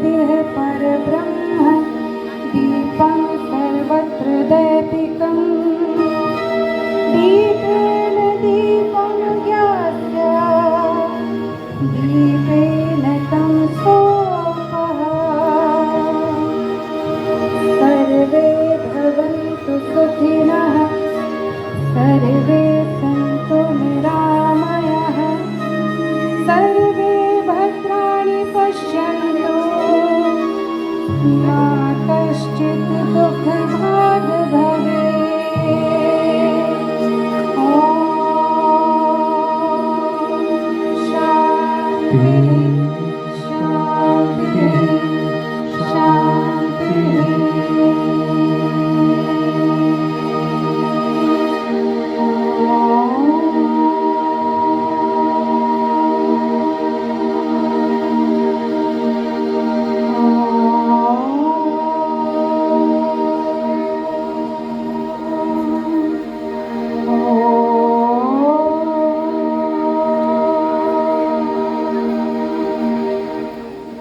ज्योतिः परब्रह्म दीपं सर्वत्र दैतिकम् दीपेन दीपं ज्ञास्य दीपेन तं सोपः सर्वे भवन्तु सुखिनः सर्वे सन्तु निरामयाः सर्वे भद्राणि पश्यन्तु मा कश्चित् दुःखभाग् भवेत्। ॐ शान्ति